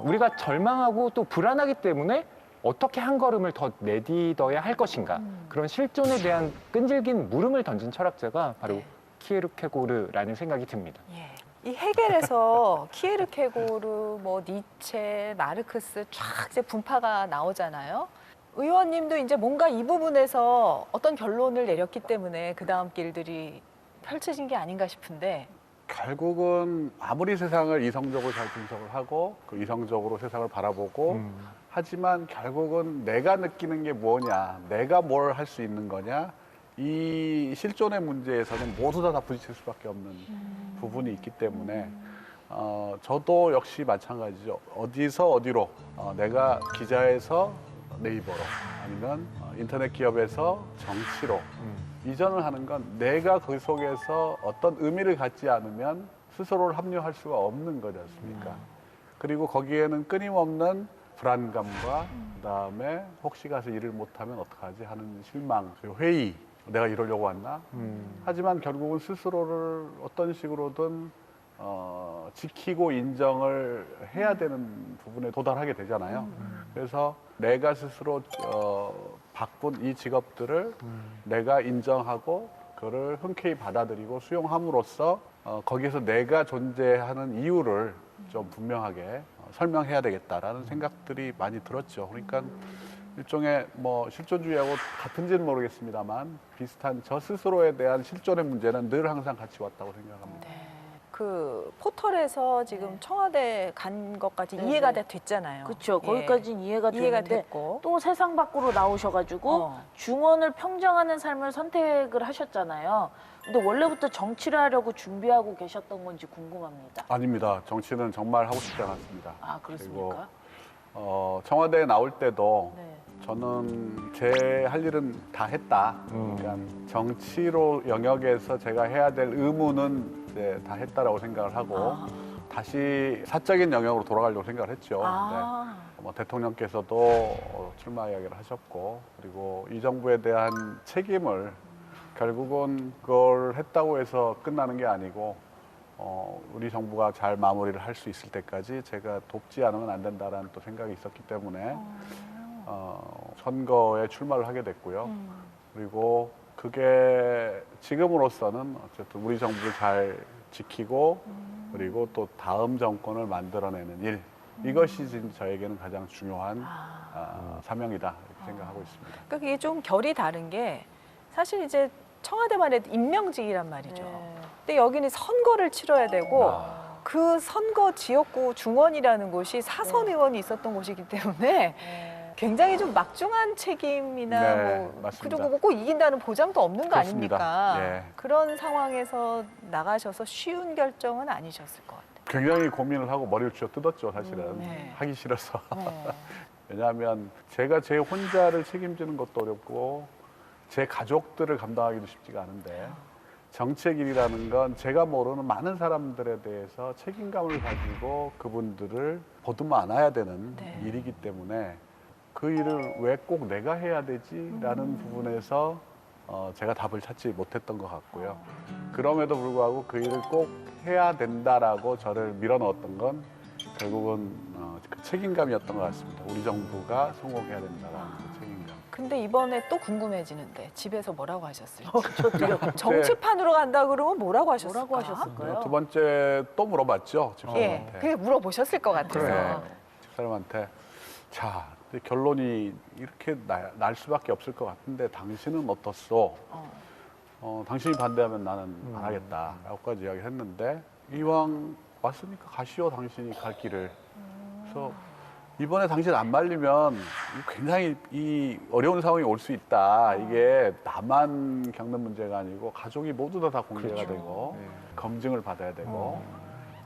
우리가 절망하고 또 불안하기 때문에 어떻게 한 걸음을 더 내딛어야 할 것인가 그런 실존에 대한 끈질긴 물음을 던진 철학자가 바로 네. 키에르케고르라는 생각이 듭니다. 예. 이 헤겔에서 키에르케고르, 뭐 니체, 마르크스 쫙 이제 분파가 나오잖아요. 의원님도 이제 뭔가 이 부분에서 어떤 결론을 내렸기 때문에 그 다음 길들이 펼쳐진 게 아닌가 싶은데. 결국은 아무리 세상을 이성적으로 잘 분석을 하고 그 이성적으로 세상을 바라보고 하지만 결국은 내가 느끼는 게 뭐냐, 내가 뭘 할 수 있는 거냐, 이 실존의 문제에서는 모두 다 부딪힐 수밖에 없는 부분이 있기 때문에 저도 역시 마찬가지죠. 어디서 어디로 내가 기자에서 네이버로 아니면 인터넷 기업에서 정치로 이전을 하는 건 내가 그 속에서 어떤 의미를 갖지 않으면 스스로를 합류할 수가 없는 거지 않습니까? 그리고 거기에는 끊임없는 불안감과 그다음에 혹시 가서 일을 못하면 어떡하지 하는 실망, 회의, 내가 이러려고 왔나? 하지만 결국은 스스로를 어떤 식으로든 지키고 인정을 해야 되는 부분에 도달하게 되잖아요. 그래서 내가 스스로 바꾼 이 직업들을 내가 인정하고 그거를 흔쾌히 받아들이고 수용함으로써 거기에서 내가 존재하는 이유를 좀 분명하게 설명해야 되겠다라는 생각들이 많이 들었죠. 그러니까 일종의 뭐 실존주의하고 같은지는 모르겠습니다만 비슷한 저 스스로에 대한 실존의 문제는 늘 항상 같이 왔다고 생각합니다. 그 포털에서 지금 청와대 간 것까지 네, 이해가 네. 됐잖아요. 그렇죠. 예. 거기까지는 이해가 이해가 되는데 됐고. 또 세상 밖으로 나오셔가지고 중원을 평정하는 삶을 선택을 하셨잖아요. 근데 원래부터 정치를 하려고 준비하고 계셨던 건지 궁금합니다. 아닙니다. 정치는 정말 하고 싶지 않았습니다. 아, 그렇습니까? 그리고 청와대에 나올 때도 네. 저는 제 할 일은 다 했다. 그러니까 정치로 영역에서 제가 해야 될 의무는 이제 다 했다라고 생각을 하고 다시 사적인 영역으로 돌아가려고 생각을 했죠. 아. 네. 뭐 대통령께서도 출마 이야기를 하셨고 그리고 이 정부에 대한 책임을 결국은 그걸 했다고 해서 끝나는 게 아니고 우리 정부가 잘 마무리를 할 수 있을 때까지 제가 돕지 않으면 안 된다라는 또 생각이 있었기 때문에 선거에 출마를 하게 됐고요. 그리고 그게 지금으로서는 어쨌든 우리 정부를 잘 지키고 그리고 또 다음 정권을 만들어내는 일 이것이 지금 저에게는 가장 중요한 사명이다 이렇게 생각하고 있습니다. 그러니까 그게 좀 결이 다른 게 사실 이제 청와대만 해도 임명직이란 말이죠. 네. 근데 여기는 선거를 치러야 되고 그 선거 지역구 중원이라는 곳이 사선 의원이 있었던 곳이기 때문에 굉장히 좀 막중한 책임이나 네, 뭐 맞습니다. 그리고 꼭 이긴다는 보장도 없는 거 그렇습니다. 아닙니까? 예. 그런 상황에서 나가셔서 쉬운 결정은 아니셨을 것 같아요. 굉장히 고민을 하고 머리를 쥐어 뜯었죠, 사실은. 네. 하기 싫어서. 네. 왜냐하면 제가 제 혼자를 책임지는 것도 어렵고 제 가족들을 감당하기도 쉽지가 않은데 정치의 길이라는 건 제가 모르는 많은 사람들에 대해서 책임감을 가지고 그분들을 보듬어 안아야 되는 네. 일이기 때문에 그 일을 왜 꼭 내가 해야 되지라는 부분에서 제가 답을 찾지 못했던 것 같고요. 그럼에도 불구하고 그 일을 꼭 해야 된다라고 저를 밀어넣었던 건 결국은 그 책임감이었던 것 같습니다. 우리 정부가 성공해야 된다라는 그 책임감. 근데 이번에 또 궁금해지는데 집에서 뭐라고 하셨을지. 저도요. 정치판으로 간다 그러면 뭐라고 하셨을까? 뭐라고 하셨을까요? 두 번째 또 물어봤죠, 집사람한테. 예, 그게 물어보셨을 것 같아서. 네. 집사람한테 자, 근데 결론이 이렇게 날 수밖에 없을 것 같은데 당신은 어떻소? 당신이 반대하면 나는 안 하겠다라고까지 이야기했는데 이왕 왔으니까 가시오 당신이 갈 길을. 그래서 이번에 당신 안 말리면 굉장히 이 어려운 상황이 올 수 있다. 이게 나만 겪는 문제가 아니고 가족이 모두 다 공개가 그렇죠. 되고 네. 검증을 받아야 되고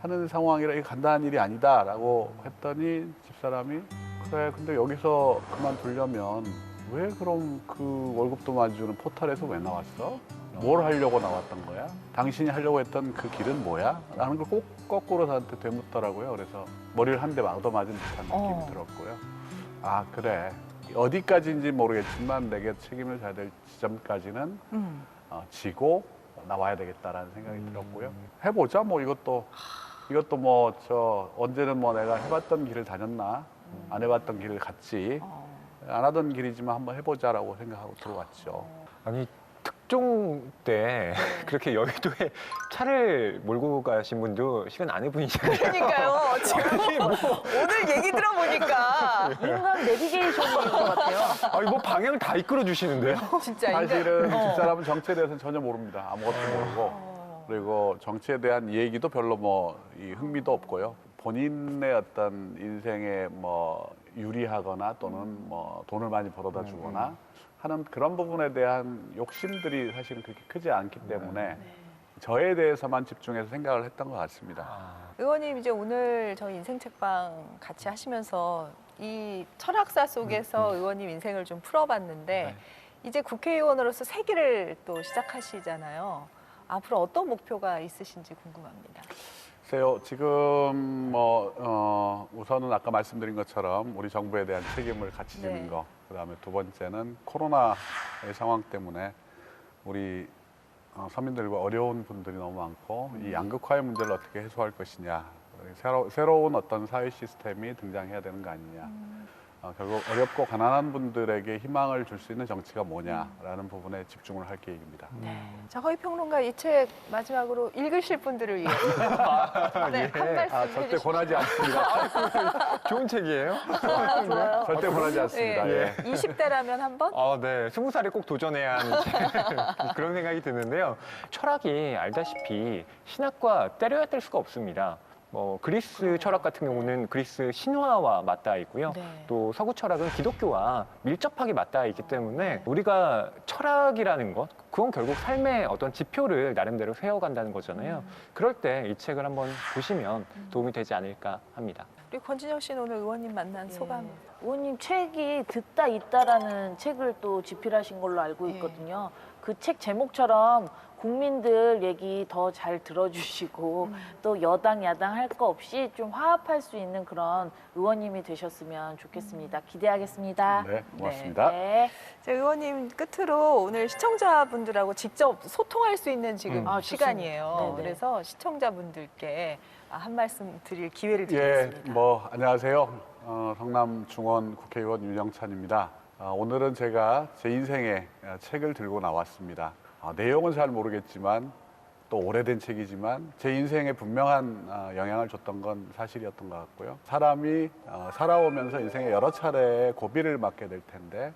하는 상황이라 이게 간단한 일이 아니다라고 했더니 집사람이 그래 근데 여기서 그만두려면 왜 그럼 그 월급도 많이 주는 포탈에서 왜 나왔어? 뭘 하려고 나왔던 거야? 당신이 하려고 했던 그 길은 뭐야? 라는 걸 꼭 거꾸로 저한테 되묻더라고요. 그래서 머리를 한 대 얻어맞은 듯한 느낌이 들었고요. 아 그래 어디까지인지 모르겠지만 내게 책임을 져야 될 지점까지는 지고 나와야 되겠다라는 생각이 들었고요. 해보자 뭐 이것도 뭐 저 언제는 뭐 내가 해봤던 길을 다녔나 안 해봤던 길을 갔지 안 하던 길이지만 한번 해보자라고 생각하고 들어왔죠. 아니 특종 때 그렇게 여의도에 차를 몰고 가신 분도 실은 아내분이잖아요. 그러니까요. 지금 오늘 얘기 들어보니까 인간 내비게이션인 것 같아요. 아니 뭐 방향을 다 이끌어 주시는데요. 진짜 사실은 집사람은 정치에 대해서는 전혀 모릅니다. 아무것도 모르고 그리고 정치에 대한 얘기도 별로 뭐 이 흥미도 없고요. 본인의 어떤 인생에 뭐 유리하거나 또는 뭐 돈을 많이 벌어다 주거나 하는 그런 부분에 대한 욕심들이 사실은 그렇게 크지 않기 때문에 저에 대해서만 집중해서 생각을 했던 것 같습니다. 의원님 이제 오늘 저희 인생 책방 같이 하시면서 이 철학사 속에서 의원님 인생을 좀 풀어봤는데 이제 국회의원으로서 새 길을 또 시작하시잖아요. 앞으로 어떤 목표가 있으신지 궁금합니다. 글쎄요, 지금 뭐 우선은 아까 말씀드린 것처럼 우리 정부에 대한 책임을 같이 지는 네. 거, 그다음에 두 번째는 코로나의 상황 때문에 우리 서민들과 어려운 분들이 너무 많고 이 양극화의 문제를 어떻게 해소할 것이냐, 새로운 어떤 사회 시스템이 등장해야 되는 거 아니냐. 결국 어렵고 가난한 분들에게 희망을 줄 수 있는 정치가 뭐냐라는 부분에 집중을 할 계획입니다. 자, 허위평론가 이 책 마지막으로 읽으실 분들을 위해서 네, 한 말씀 절대 해주시죠. 권하지 않습니다. 좋은 책이에요. 좋아요. 절대 권하지 않습니다. 예. 20대라면 한 번? 네. 20살에 꼭 도전해야 하는 그런 생각이 드는데요. 철학이 알다시피 신학과 때려야 뗄 수가 없습니다. 뭐 그리스 철학 같은 경우는 그리스 신화와 맞닿아 있고요. 네. 또 서구 철학은 기독교와 밀접하게 맞닿아 있기 때문에 우리가 철학이라는 것, 그건 결국 삶의 어떤 지표를 나름대로 세워간다는 거잖아요. 그럴 때 이 책을 한번 보시면 도움이 되지 않을까 합니다. 우리 권진영 씨는 오늘 의원님 만난 소감. 의원님 책이 듣다 있다라는 책을 또 집필하신 걸로 알고 있거든요. 그 책 제목처럼 국민들 얘기 더 잘 들어주시고 또 여당 야당 할 거 없이 좀 화합할 수 있는 그런 의원님이 되셨으면 좋겠습니다. 기대하겠습니다. 네, 고맙습니다. 네. 자, 의원님 끝으로 오늘 시청자분들하고 직접 소통할 수 있는 지금 아, 시간이에요. 좋습니다. 네네. 그래서 시청자분들께 한 말씀 드릴 기회를 예, 드리겠습니다. 안녕하세요. 성남 중원 국회의원 윤영찬입니다. 오늘은 제가 제 인생의 책을 들고 나왔습니다. 내용은 잘 모르겠지만 또 오래된 책이지만 제 인생에 분명한 영향을 줬던 건 사실이었던 것 같고요. 사람이 살아오면서 인생에 여러 차례 고비를 맞게 될 텐데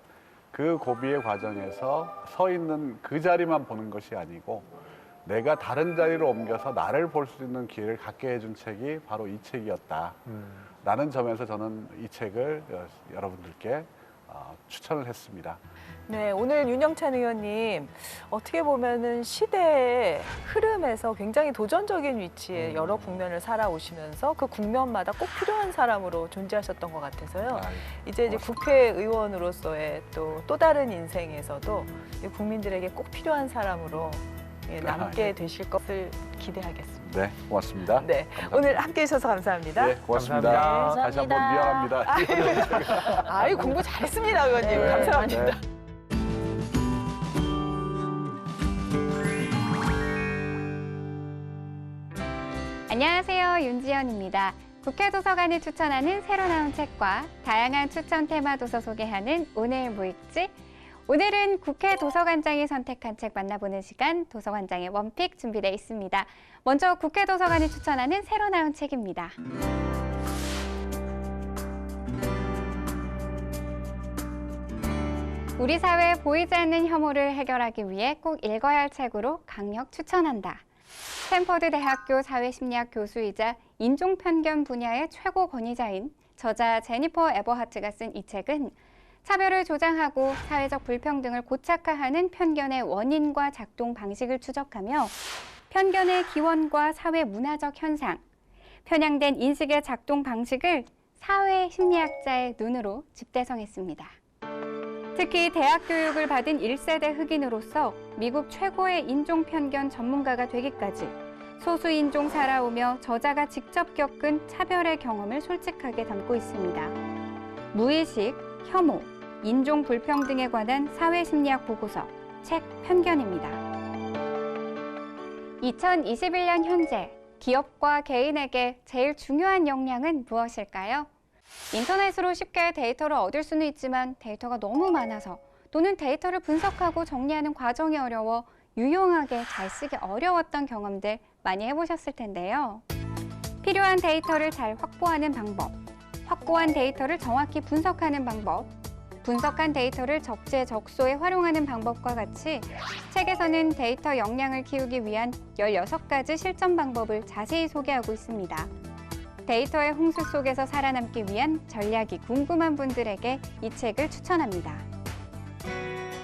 그 고비의 과정에서 서 있는 그 자리만 보는 것이 아니고 내가 다른 자리로 옮겨서 나를 볼 수 있는 기회를 갖게 해준 책이 바로 이 책이었다. 라는 점에서 저는 이 책을 여러분들께 추천을 했습니다. 네, 오늘 윤영찬 의원님 어떻게 보면은 시대의 흐름에서 굉장히 도전적인 위치에 여러 국면을 살아오시면서 그 국면마다 꼭 필요한 사람으로 존재하셨던 것 같아서요. 이제 국회의원으로서의 또 다른 인생에서도 국민들에게 꼭 필요한 사람으로 남게 되실 것을 기대하겠습니다. 네, 고맙습니다. 네, 감사합니다. 오늘 함께 해주셔서 감사합니다. 네, 고맙습니다. 감사합니다. 다시 한번 미안합니다. 아유, 공부 잘했습니다, 의원님. 네. 감사합니다. 네. 안녕하세요. 윤지연입니다. 국회 도서관이 추천하는 새로 나온 책과 다양한 추천 테마 도서 소개하는 오늘 뭐 읽지? 오늘은 국회 도서관장이 선택한 책 만나보는 시간 도서관장의 원픽 준비되어 있습니다. 먼저 국회 도서관이 추천하는 새로 나온 책입니다. 우리 사회에 보이지 않는 혐오를 해결하기 위해 꼭 읽어야 할 책으로 강력 추천한다. 스탠퍼드 대학교 사회심리학 교수이자 인종편견 분야의 최고 권위자인 저자 제니퍼 에버하트가 쓴 이 책은 차별을 조장하고 사회적 불평등을 고착화하는 편견의 원인과 작동 방식을 추적하며 편견의 기원과 사회 문화적 현상, 편향된 인식의 작동 방식을 사회 심리학자의 눈으로 집대성했습니다. 특히 대학 교육을 받은 1세대 흑인으로서 미국 최고의 인종편견 전문가가 되기까지 소수인종 살아오며 저자가 직접 겪은 차별의 경험을 솔직하게 담고 있습니다. 무의식, 혐오, 인종 불평등에 관한 사회심리학 보고서, 책 편견입니다. 2021년 현재 기업과 개인에게 제일 중요한 역량은 무엇일까요? 인터넷으로 쉽게 데이터를 얻을 수는 있지만 데이터가 너무 많아서 또는 데이터를 분석하고 정리하는 과정이 어려워 유용하게 잘 쓰기 어려웠던 경험들 많이 해보셨을 텐데요. 필요한 데이터를 잘 확보하는 방법, 확보한 데이터를 정확히 분석하는 방법, 분석한 데이터를 적재적소에 활용하는 방법과 같이 책에서는 데이터 역량을 키우기 위한 16가지 실전 방법을 자세히 소개하고 있습니다. 데이터의 홍수 속에서 살아남기 위한 전략이 궁금한 분들에게 이 책을 추천합니다.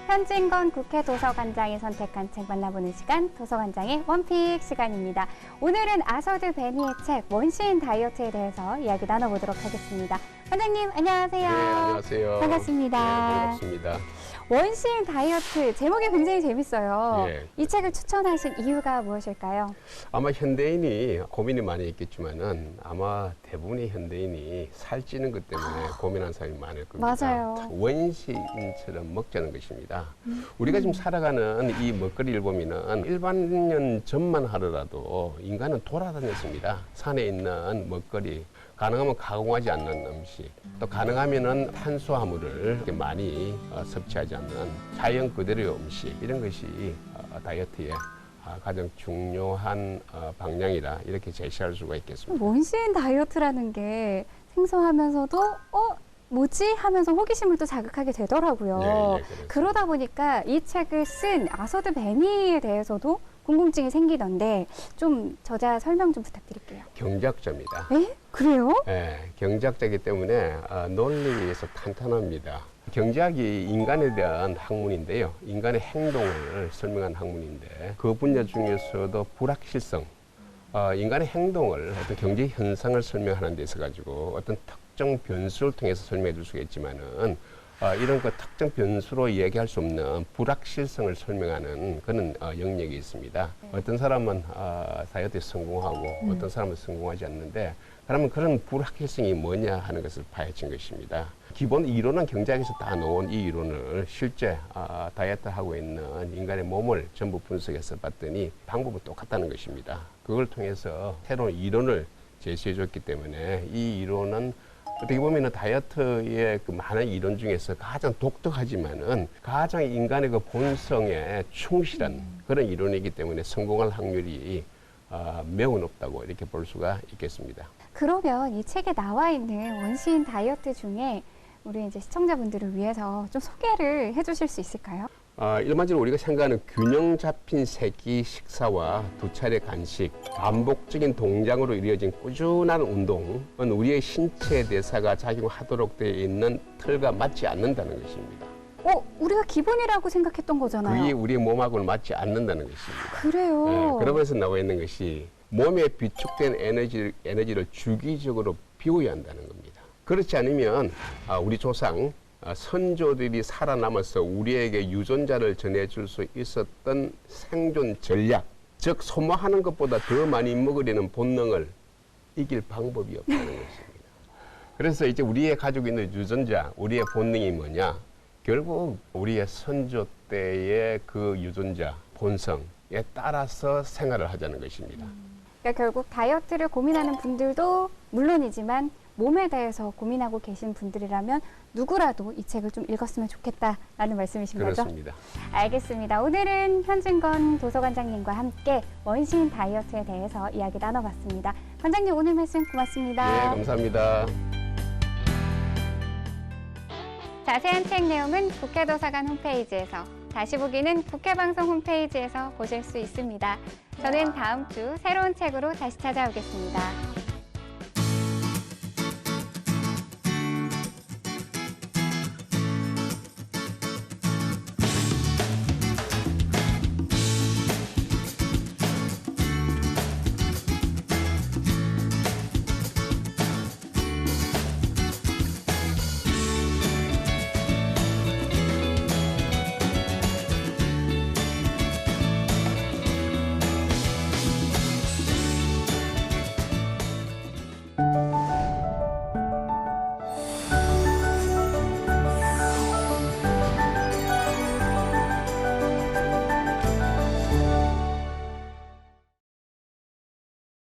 현진건 국회 도서관장이 선택한 책 만나보는 시간, 도서관장의 원픽 시간입니다. 오늘은 아서드 베니의 책 원시인 다이어트에 대해서 이야기 나눠보도록 하겠습니다. 원장님 안녕하세요. 네, 안녕하세요. 반갑습니다. 네, 반갑습니다. 원시인 다이어트 제목이 굉장히 재밌어요. 예. 이 책을 추천하신 이유가 무엇일까요? 아마 현대인이 고민이 많이 있겠지만은 아마 대부분의 현대인이 살찌는 것 때문에 고민하는 사람이 많을 겁니다. 맞아요. 원시인처럼 먹자는 것입니다. 우리가 지금 살아가는 이 먹거리를 보면은 일반년 전만 하더라도 인간은 돌아다녔습니다. 산에 있는 먹거리, 가능하면 가공하지 않는 음식, 또 가능하면은 탄수화물을 이렇게 많이 섭취하지 않는 자연 그대로의 음식, 이런 것이 다이어트의 가장 중요한 방향이라 이렇게 제시할 수가 있겠습니다. 원시인 다이어트라는 게 생소하면서도 뭐지? 하면서 호기심을 또 자극하게 되더라고요. 예, 그래서. 그러다 보니까 이 책을 쓴 아서드 베니에 대해서도 궁금증이 생기던데 좀 저자 설명 좀 부탁드릴게요. 경제학자입니다. 에? 그래요? 네, 경제학자이기 때문에 논리에서 탄탄합니다. 경제학이 인간에 대한 학문인데요. 인간의 행동을 설명한 학문인데 그 분야 중에서도 불확실성, 인간의 행동을 어떤 경제 현상을 설명하는 데 있어 가지고 어떤 특정 변수를 통해서 설명해 줄 수가 있지만은 이런 그 특정 변수로 얘기할 수 없는 불확실성을 설명하는 그런 영역이 있습니다. 어떤 사람은 다이어트에 성공하고 어떤 사람은 성공하지 않는데 그러면 그런 불확실성이 뭐냐 하는 것을 파헤친 것입니다. 기본 이론은 경제학에서 다 놓은 이 이론을 실제 다이어트 하고 있는 인간의 몸을 전부 분석해서 봤더니 방법은 똑같다는 것입니다. 그걸 통해서 새로운 이론을 제시해 줬기 때문에 이 이론은 어떻게 보면은 다이어트의 그 많은 이론 중에서 가장 독특하지만은 가장 인간의 그 본성에 충실한 그런 이론이기 때문에 성공할 확률이 매우 높다고 이렇게 볼 수가 있겠습니다. 그러면 이 책에 나와 있는 원시인 다이어트 중에 우리 이제 시청자분들을 위해서 좀 소개를 해주실 수 있을까요? 일반적으로 우리가 생각하는 균형 잡힌 세 끼 식사와 2차례 간식, 반복적인 동작으로 이루어진 꾸준한 운동은 우리의 신체 대사가 작용하도록 되어 있는 틀과 맞지 않는다는 것입니다. 우리가 기본이라고 생각했던 거잖아요. 그게 우리의 몸하고는 맞지 않는다는 것입니다. 그래요. 네, 그러면서 나와 있는 것이 몸에 비축된 에너지를 주기적으로 비워야 한다는 겁니다. 그렇지 않으면 우리 조상 선조들이 살아남아서 우리에게 유전자를 전해줄 수 있었던 생존 전략, 즉 소모하는 것보다 더 많이 먹으려는 본능을 이길 방법이 없다는 것입니다. 그래서 이제 우리의 가지고 있는 유전자, 우리의 본능이 뭐냐? 결국 우리의 선조 때의 그 유전자, 본성에 따라서 생활을 하자는 것입니다. 그러니까 결국 다이어트를 고민하는 분들도 물론이지만 몸에 대해서 고민하고 계신 분들이라면 누구라도 이 책을 좀 읽었으면 좋겠다라는 말씀이신 거죠? 그렇습니다. 알겠습니다. 오늘은 현진건 도서관장님과 함께 원시인 다이어트에 대해서 이야기 나눠봤습니다. 관장님 오늘 말씀 고맙습니다. 네, 감사합니다. 자세한 책 내용은 국회도서관 홈페이지에서, 다시 보기는 국회방송 홈페이지에서 보실 수 있습니다. 저는 다음 주 새로운 책으로 다시 찾아오겠습니다.